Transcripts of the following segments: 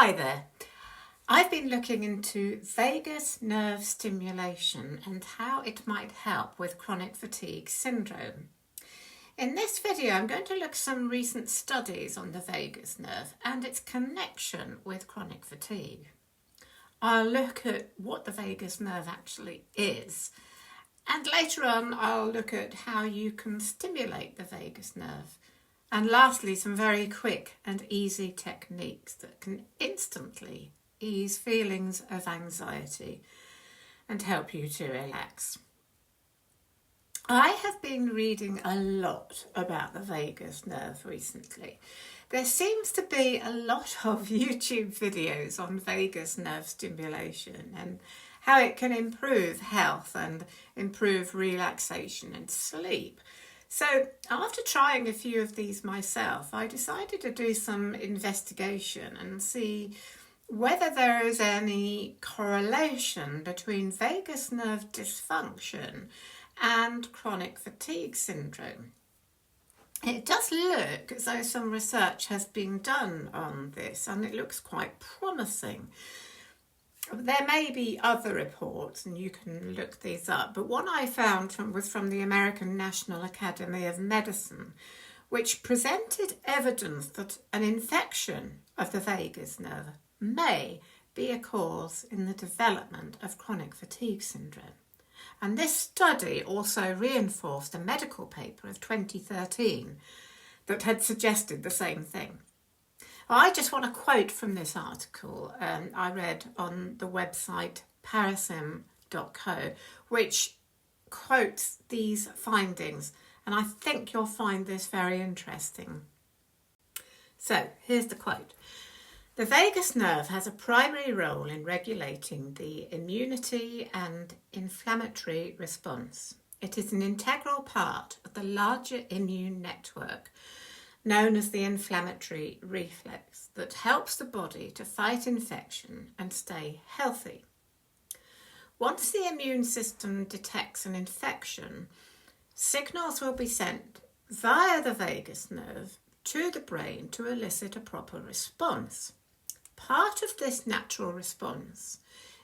Hi there. I've been looking into vagus nerve stimulation and how it might help with chronic fatigue syndrome. In this video, I'm going to look at some recent studies on the vagus nerve and its connection with chronic fatigue. I'll look at what the vagus nerve actually is, and later on I'll look at how you can stimulate the vagus nerve. And lastly, some very quick and easy techniques that can instantly ease feelings of anxiety and help you to relax. I have been reading a lot about the vagus nerve recently. There seems to be a lot of YouTube videos on vagus nerve stimulation and how it can improve health and improve relaxation and sleep. So after trying a few of these myself, I decided to do some investigation and see whether there is any correlation between vagus nerve dysfunction and chronic fatigue syndrome. It does look as though some research has been done on this, and it looks quite promising. There may be other reports, and you can look these up, but one I found was from the American National Academy of Medicine, which presented evidence that an infection of the vagus nerve may be a cause in the development of chronic fatigue syndrome. And this study also reinforced a medical paper of 2013 that had suggested the same thing. I just want to quote from this article I read on the website parasim.co, which quotes these findings, and I think you'll find this very interesting. So here's the quote. The vagus nerve has a primary role in regulating the immunity and inflammatory response. It is an integral part of the larger immune network known as the inflammatory reflex that helps the body to fight infection and stay healthy. Once the immune system detects an infection, signals will be sent via the vagus nerve to the brain to elicit a proper response. Part of this natural response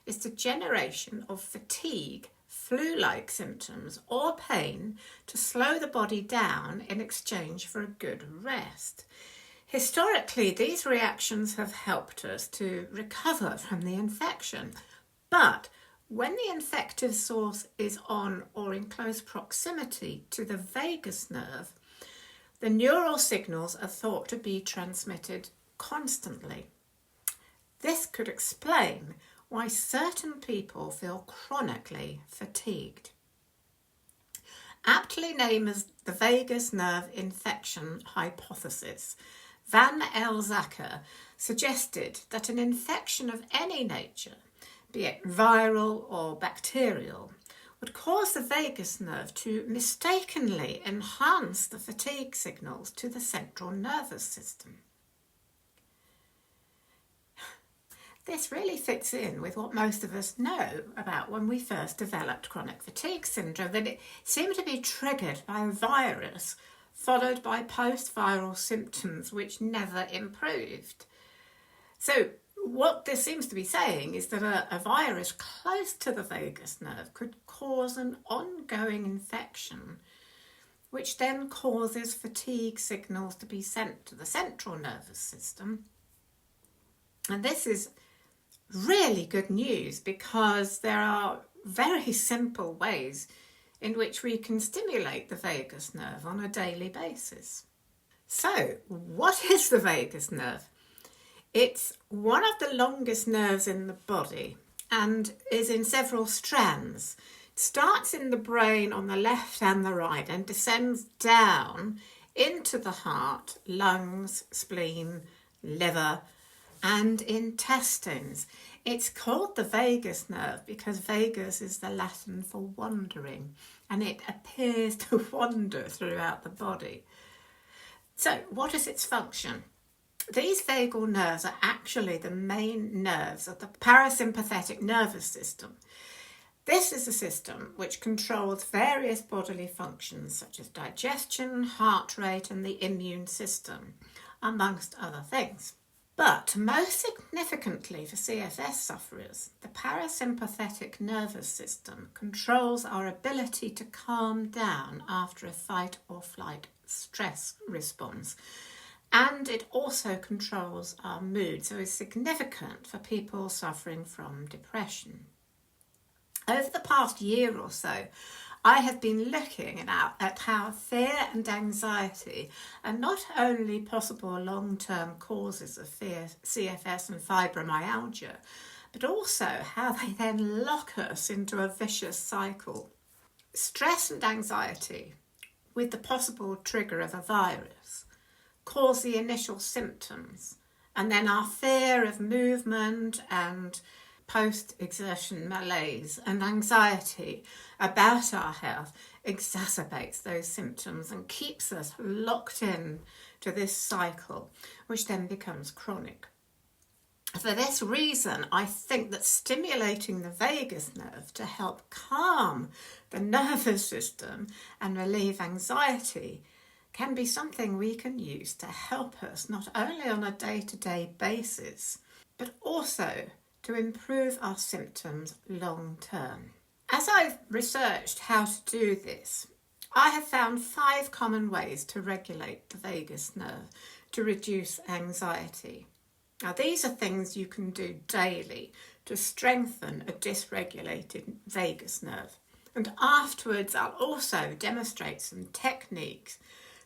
is the generation of fatigue, flu-like symptoms or pain to slow the body down in exchange for a good rest. Historically, these reactions have helped us to recover from the infection, but when the infective source is on or in close proximity to the vagus nerve, the neural signals are thought to be transmitted constantly. This could explain why certain people feel chronically fatigued. Aptly named as the vagus nerve infection hypothesis, Van Elzacker suggested that an infection of any nature, be it viral or bacterial, would cause the vagus nerve to mistakenly enhance the fatigue signals to the central nervous system. This really fits in with what most of us know about when we first developed chronic fatigue syndrome, that it seemed to be triggered by a virus followed by post-viral symptoms which never improved. So what this seems to be saying is that a virus close to the vagus nerve could cause an ongoing infection, which then causes fatigue signals to be sent to the central nervous system. And this is really good news because there are very simple ways in which we can stimulate the vagus nerve on a daily basis. So, what is the vagus nerve? It's one of the longest nerves in the body and is in several strands. It starts in the brain on the left and the right and descends down into the heart, lungs, spleen, liver, and intestines. It's called the vagus nerve because vagus is the Latin for wandering, and it appears to wander throughout the body. So, what is its function? These vagal nerves are actually the main nerves of the parasympathetic nervous system. This is a system which controls various bodily functions such as digestion, heart rate, and the immune system, amongst other things. But most significantly for CFS sufferers, the parasympathetic nervous system controls our ability to calm down after a fight or flight stress response. And it also controls our mood, so it's significant for people suffering from depression. Over the past year or so, I have been looking at how fear and anxiety are not only possible long-term causes of fear, CFS and fibromyalgia, but also how they then lock us into a vicious cycle. Stress and anxiety, with the possible trigger of a virus, cause the initial symptoms, and then our fear of movement and post-exertion malaise and anxiety about our health exacerbates those symptoms and keeps us locked in to this cycle, which then becomes chronic. For this reason, I think that stimulating the vagus nerve to help calm the nervous system and relieve anxiety can be something we can use to help us not only on a day-to-day basis, but also to improve our symptoms long term. As I've researched how to do this, I have found 5 common ways to regulate the vagus nerve to reduce anxiety. Now, these are things you can do daily to strengthen a dysregulated vagus nerve. And afterwards, I'll also demonstrate some techniques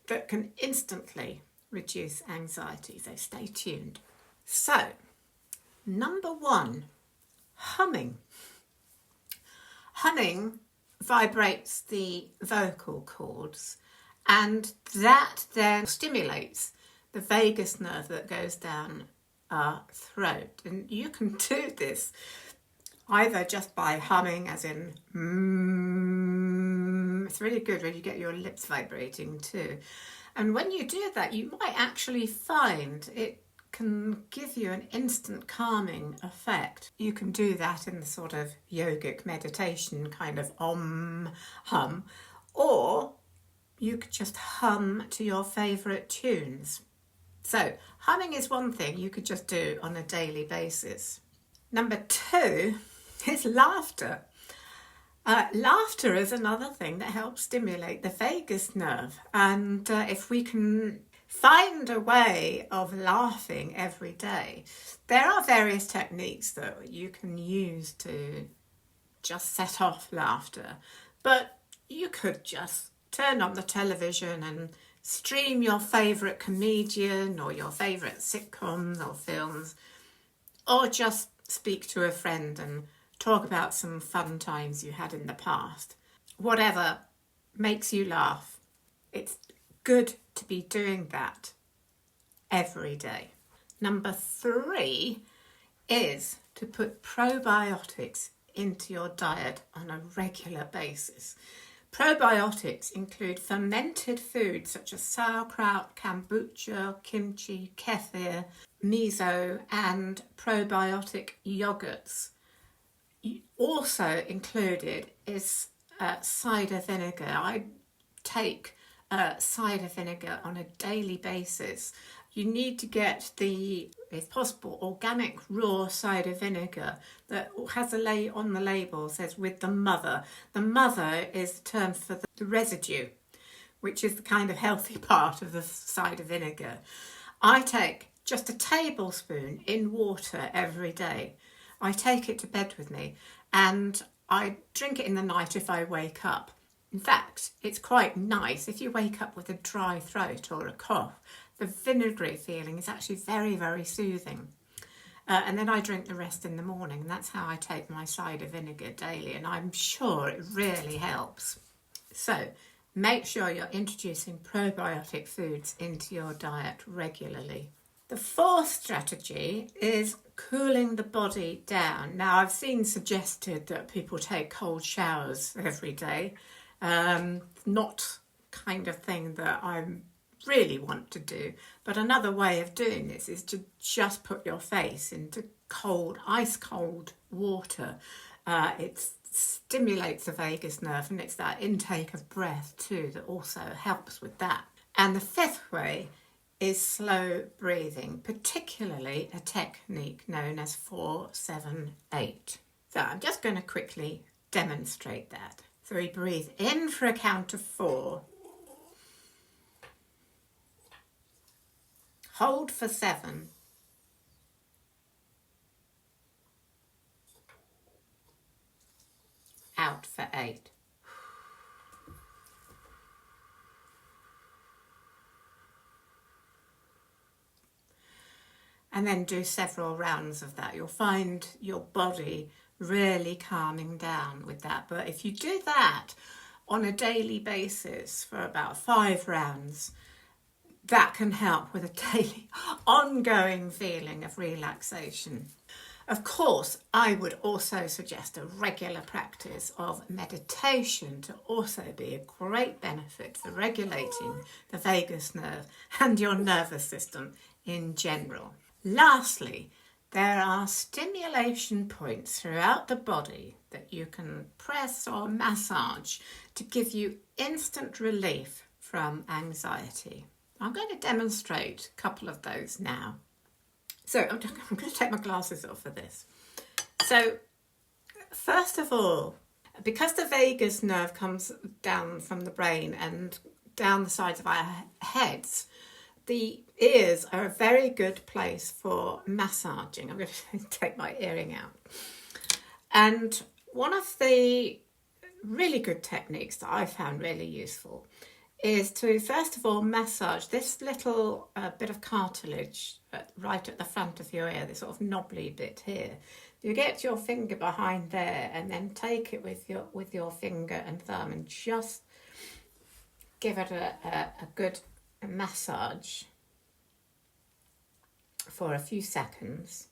that can instantly reduce anxiety, so stay tuned. So, number 1, humming. Humming vibrates the vocal cords, and that then stimulates the vagus nerve that goes down our throat. And you can do this either just by humming, as in it's really good when you get your lips vibrating too. And when you do that, you might actually find it can give you an instant calming effect. You can do that in the sort of yogic meditation kind of hum, or you could just hum to your favourite tunes. So humming is one thing you could just do on a daily basis. Number 2 is laughter. Laughter is another thing that helps stimulate the vagus nerve, and if we can find a way of laughing every day, there are various techniques that you can use to just set off laughter, but you could just turn on the television and stream your favourite comedian or your favourite sitcoms or films, or just speak to a friend and talk about some fun times you had in the past. Whatever makes you laugh, it's good to be doing that every day. Number 3 is to put probiotics into your diet on a regular basis. Probiotics include fermented foods such as sauerkraut, kombucha, kimchi, kefir, miso, and probiotic yogurts. Also included is cider vinegar. I take cider vinegar on a daily basis. You need to get the, if possible, organic raw cider vinegar that has on the label says with the mother. The mother is the term for the residue, which is the kind of healthy part of the cider vinegar. I take just a tablespoon in water every day. I take it to bed with me and I drink it in the night if I wake up. In fact, it's quite nice if you wake up with a dry throat or a cough. The vinegary feeling is actually very, very soothing. And then I drink the rest in the morning, and that's how I take my cider vinegar daily, and I'm sure it really helps. So make sure you're introducing probiotic foods into your diet regularly. The 4th strategy is cooling the body down. Now, I've seen suggested that people take cold showers every day. Not kind of thing that I really want to do, but another way of doing this is to just put your face into cold, ice cold water. It stimulates the vagus nerve, and it's that intake of breath too that also helps with that. And the 5th way is slow breathing, particularly a technique known as 4-7-8. So I'm just going to quickly demonstrate that. So we breathe in for a count of 4, hold for 7, out for 8. And then do several rounds of that. You'll find your body really calming down with that. But if you do that on a daily basis for about 5 rounds, that can help with a daily ongoing feeling of relaxation. Of course, I would also suggest a regular practice of meditation to also be a great benefit for regulating the vagus nerve and your nervous system in general. Lastly, there are stimulation points throughout the body that you can press or massage to give you instant relief from anxiety. I'm going to demonstrate a couple of those now. So I'm going to take my glasses off for this. So first of all, because the vagus nerve comes down from the brain and down the sides of our heads, the ears are a very good place for massaging. I'm going to take my earring out. And one of the really good techniques that I found really useful is to first of all massage this little bit of cartilage right at the front of your ear, this sort of knobbly bit here. You get your finger behind there and then take it with your finger and thumb and just give it a good massage for a few seconds,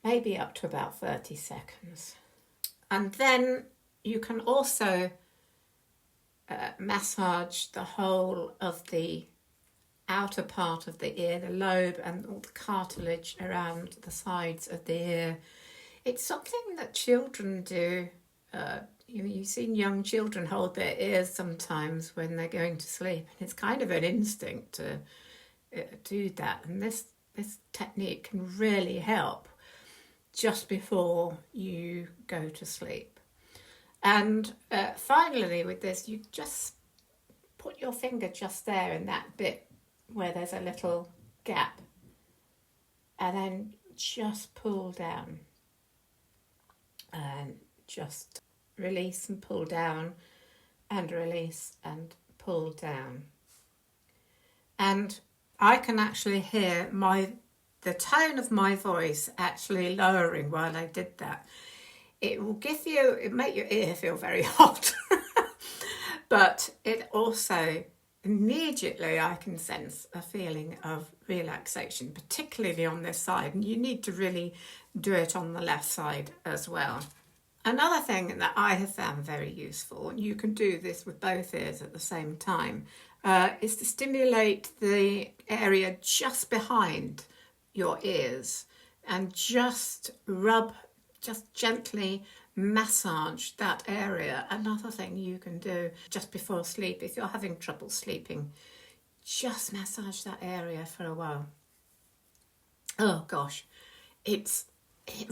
maybe up to about 30 seconds. And then you can also massage the whole of the outer part of the ear, the lobe and all the cartilage around the sides of the ear. It's something that children do. You've seen young children hold their ears sometimes when they're going to sleep, and it's kind of an instinct to do that. And this technique can really help just before you go to sleep. And finally with this, you just put your finger just there in that bit where there's a little gap, and then just pull down and just release and pull down and release and pull down. And I can actually hear the tone of my voice actually lowering while I did that. It make your ear feel very hot, but it also immediately I can sense a feeling of relaxation, particularly on this side, and you need to really do it on the left side as well. Another thing that I have found very useful, and you can do this with both ears at the same time, is to stimulate the area just behind your ears and just gently massage that area. Another thing you can do just before sleep, if you're having trouble sleeping, just massage that area for a while. Oh gosh, it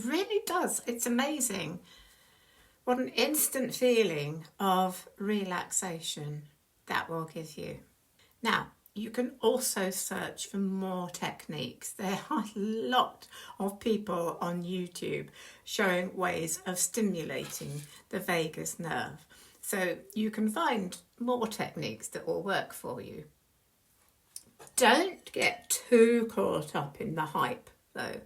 really does. It's amazing what an instant feeling of relaxation that will give you. Now, you can also search for more techniques. There are a lot of people on YouTube showing ways of stimulating the vagus nerve. So you can find more techniques that will work for you. Don't get too caught up in the hype, though.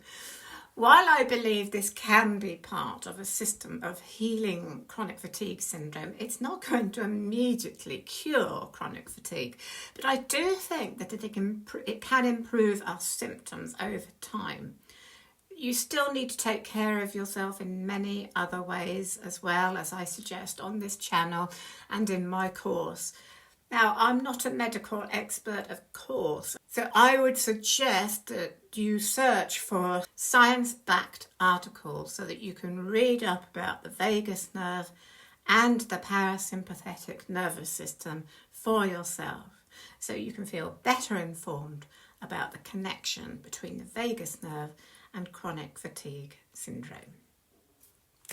While I believe this can be part of a system of healing chronic fatigue syndrome, it's not going to immediately cure chronic fatigue. But I do think that it can improve our symptoms over time. You still need to take care of yourself in many other ways as well, as I suggest on this channel and in my course. Now, I'm not a medical expert, of course, so I would suggest that you search for science-backed articles so that you can read up about the vagus nerve and the parasympathetic nervous system for yourself. so you can feel better informed about the connection between the vagus nerve and chronic fatigue syndrome.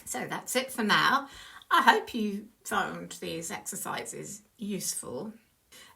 So that's it for now. I hope you found these exercises useful.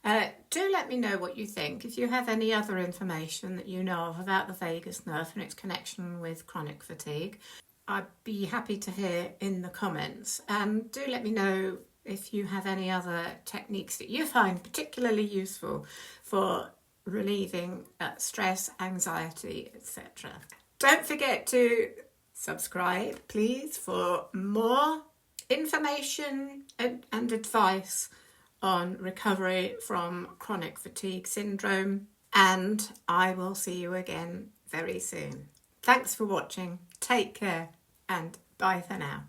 Do let me know what you think. If you have any other information that you know of about the vagus nerve and its connection with chronic fatigue, I'd be happy to hear in the comments. And do let me know if you have any other techniques that you find particularly useful for relieving stress, anxiety, etc. Don't forget to subscribe, please, for more information and advice on recovery from chronic fatigue syndrome, and I will see you again very soon. Thanks for watching, take care, and bye for now.